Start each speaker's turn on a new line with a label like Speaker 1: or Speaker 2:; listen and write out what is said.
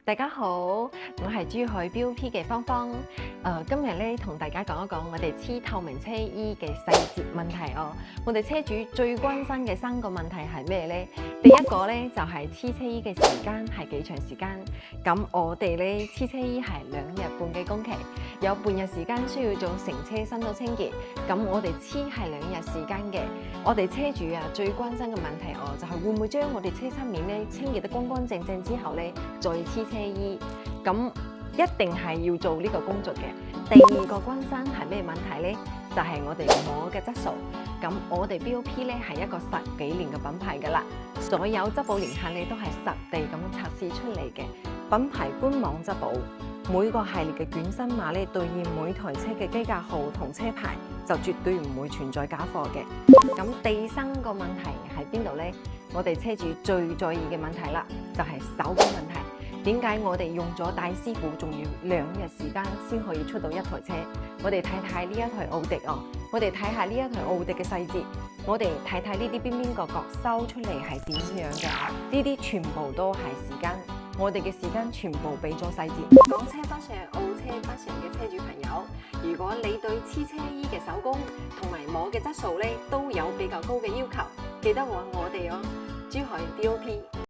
Speaker 1: 大家好，我係珠海 BOP 嘅芳芳。今日咧同大家講一講我哋黐透明車衣嘅細節問題哦。我哋車主最關心嘅3個問題係咩呢？第一個咧就係黐車衣嘅時間係幾長時間？咁我哋咧黐車衣係2日半嘅工期，有半日時間需要做成車深度清潔。咁我哋黐係2日時間嘅。我哋車主最關心嘅問題就係會唔會將我哋車側面咧清潔得乾乾淨淨之後咧再黐車衣？咁一定係要做呢個工作嘅。第二個關心係咩問題呢？就係我哋膜嘅質素。咁我哋 BOP 咧係一個10幾年嘅品牌噶啦，所有質保年限咧都係實地咁測試出嚟嘅。品牌官網質保，每個系列嘅卷身碼咧對應每台車嘅機架號同車牌，就絕對唔會存在假貨嘅。咁第3個問題喺邊度呢？我哋車主最在意嘅問題啦，就係手工問題。點解我哋用咗大師傅，仲要2日時間先可以出到一台車？我哋睇睇呢一台奧迪我哋睇下呢一台奧迪嘅細節，我哋睇睇呢啲邊角收出嚟係點樣嘅？呢啲全部都係時間，我哋嘅時間全部俾咗細節。港車北上、澳車北上嘅車主朋友，如果你對黐車衣嘅手工同埋膜嘅質素咧都有比較高嘅要求，記得揾我哋哦，珠海 BOP。